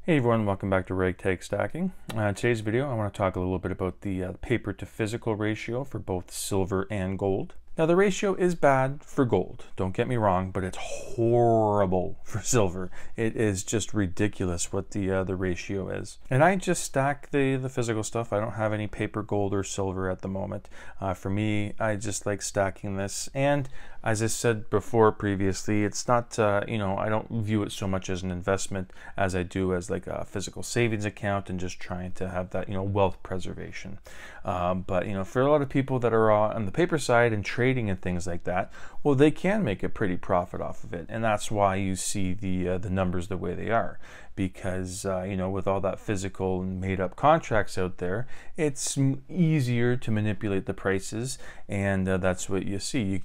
Hey everyone, welcome back to Ragtag Stacking. Today's video I want to talk a little bit about the paper to physical ratio for both silver and gold. Now the ratio is bad for gold, don't get me wrong, but it's horrible for silver. It is just ridiculous what the ratio is. And I just stack the physical stuff. I don't have any paper gold or silver at the moment. For me, I just like stacking this, and as I said before previously, it's not, I don't view it so much as an investment as I do as like a physical savings account and just trying to have that, wealth preservation. But, for a lot of people that are on the paper side and trading and things like that, well, they can make a pretty profit off of it. And that's why you see the numbers the way they are. Because, with all that physical and made up contracts out there, it's easier to manipulate the prices. And that's what you see.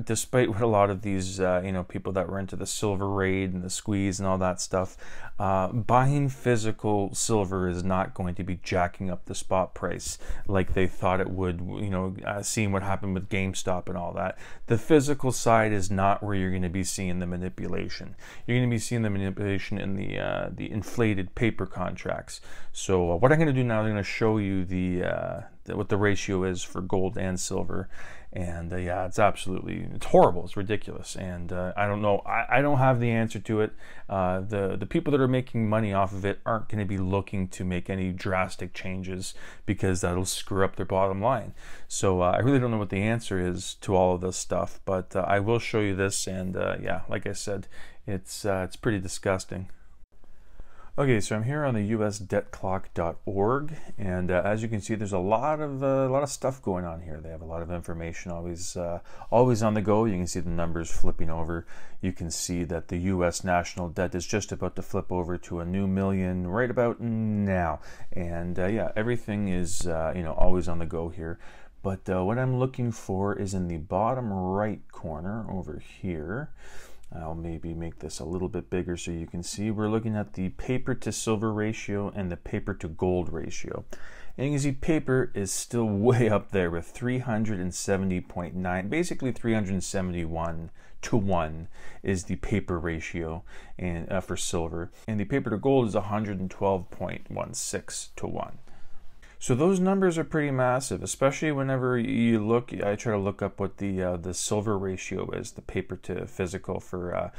Despite what a lot of these, people that were into the silver raid and the squeeze and all that stuff, buying physical silver is not going to be jacking up the spot price like they thought it would, seeing what happened with GameStop and all that. The physical side is not where you're going to be seeing the manipulation. You're going to be seeing the manipulation in the inflated paper contracts. So what I'm going to do now, I'm going to show you what the ratio is for gold and silver. And yeah, it's horrible. It's ridiculous. And I don't know. I don't have the answer to it. The people that are making money off of it aren't going to be looking to make any drastic changes because that'll screw up their bottom line. So I really don't know what the answer is to all of this stuff, but I will show you this. And yeah, like I said, it's pretty disgusting. Okay, so I'm here on the usdebtclock.org, and as you can see, there's a lot of stuff going on here. They have a lot of information, always on the go. You can see the numbers flipping over. You can see that the U.S. national debt is just about to flip over to a new million right about now, and yeah, everything is always on the go here. But what I'm looking for is in the bottom right corner over here. I'll maybe make this a little bit bigger so you can see. We're looking at the paper to silver ratio and the paper to gold ratio. And you can see paper is still way up there with 370.9, basically 371 to 1 is the paper ratio and for silver. And the paper to gold is 112.16 to 1. So those numbers are pretty massive, especially whenever you look. I try to look up what the silver ratio is, the paper to physical for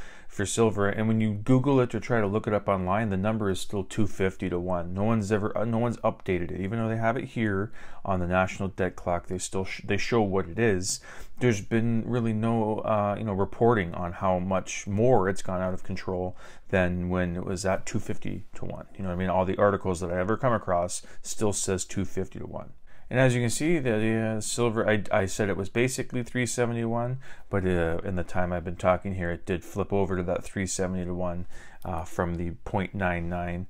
silver, and when you Google it or try to look it up online, the number is still 250 to 1. No one's updated it, even though they have it here on the National Debt Clock. They show what it is. There's been really no reporting on how much more it's gone out of control than when it was at 250 to 1. All the articles that I ever come across still says 250 to 1. And as you can see, the silver, I said it was basically 371, but in the time I've been talking here, it did flip over to that 370 to 1 from the 0.99.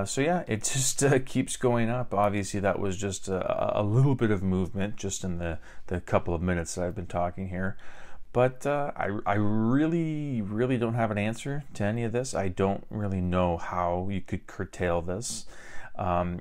So yeah, it just keeps going up. Obviously, that was just a little bit of movement just in the couple of minutes that I've been talking here. But I really don't have an answer to any of this. I don't really know how you could curtail this.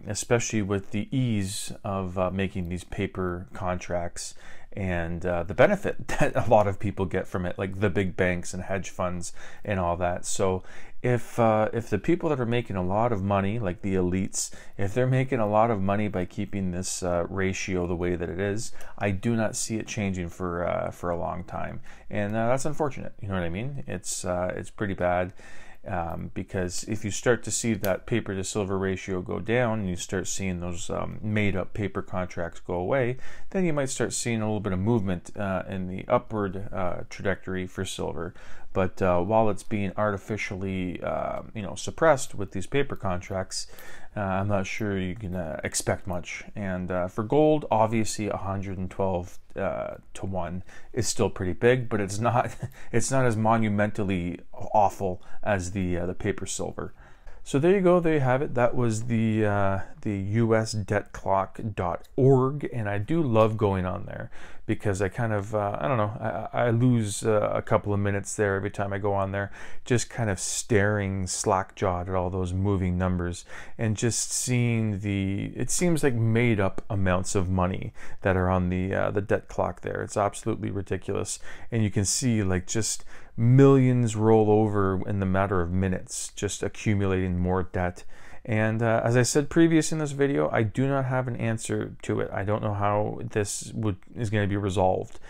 Especially with the ease of making these paper contracts and the benefit that a lot of people get from it, like the big banks and hedge funds and all that. So if the people that are making a lot of money, like the elites, if they're making a lot of money by keeping this ratio the way that it is, I do not see it changing for a long time, and that's unfortunate. You know what I mean? It's pretty bad. Because if you start to see that paper to silver ratio go down and you start seeing those made up paper contracts go away, then you might start seeing a little bit of movement in the upward trajectory for silver. But while it's being artificially suppressed with these paper contracts, I'm not sure you can expect much. And for gold, obviously 112 to 1 is still pretty big, but it's not as monumentally awful as the paper silver. So there you go, there you have it. That was the usdebtclock.org, and I do love going on there because I kind of, I don't know, I lose a couple of minutes there every time I go on there, just kind of staring slack-jawed at all those moving numbers and just seeing it seems like made up amounts of money that are on the debt clock there. It's absolutely ridiculous. And you can see like just millions roll over in the matter of minutes, just accumulating more debt. And as I said previous in this video, I do not have an answer to it. I don't know how this is going to be resolved.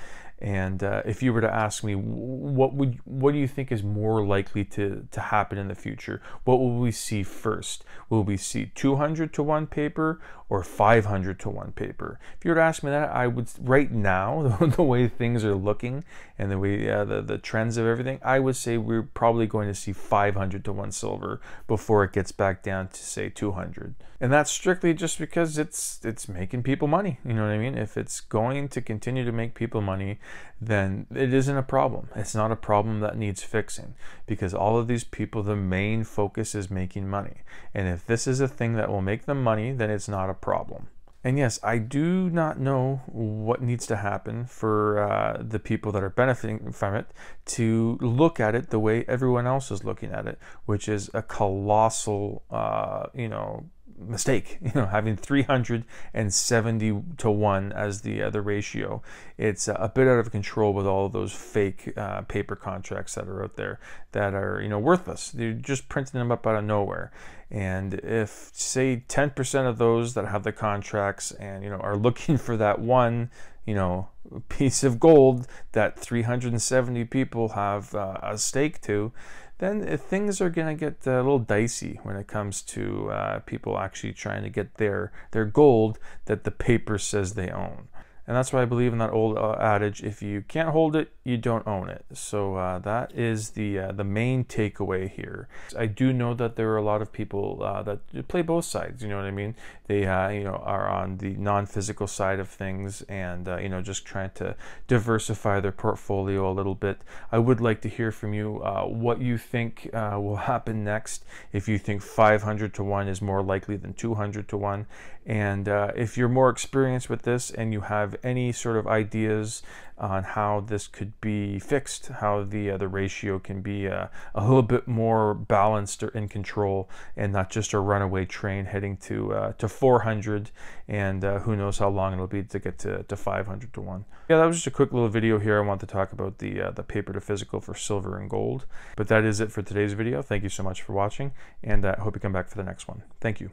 And if you were to ask me, what do you think is more likely to happen in the future? What will we see first? Will we see 200 to 1 paper or 500 to 1 paper? If you were to ask me that, I would, right now, the way things are looking and the way the trends of everything, I would say we're probably going to see 500 to 1 silver before it gets back down to, say, 200. And that's strictly just because it's making people money. You know what I mean? If it's going to continue to make people money, then it isn't a problem. It's not a problem that needs fixing, because all of these people, the main focus is making money. And if this is a thing that will make them money, then it's not a problem. And yes, I do not know what needs to happen for the people that are benefiting from it to look at it the way everyone else is looking at it, which is a colossal, mistake. Having 370 to 1 as the ratio. It's a bit out of control with all of those fake paper contracts that are out there that are worthless. They're just printing them up out of nowhere. And if, say, 10% of those that have the contracts and are looking for that one piece of gold that 370 people have a stake to, then things are going to get a little dicey when it comes to people actually trying to get their gold that the paper says they own. And that's why I believe in that old adage, if you can't hold it, you don't own it. So that is the main takeaway here. I do know that there are a lot of people that play both sides, you know what I mean? They are on the non-physical side of things and just trying to diversify their portfolio a little bit. I would like to hear from you what you think will happen next, if you think 500 to 1 is more likely than 200 to 1. And if you're more experienced with this and you have any sort of ideas on how this could be fixed, how the ratio can be a little bit more balanced or in control, and not just a runaway train heading to 400, and who knows how long it'll be to get to 500 to 1. Yeah, that was just a quick little video here. I want to talk about the paper to physical for silver and gold. But that is it for today's video. Thank you so much for watching, and I hope you come back for the next one. Thank you.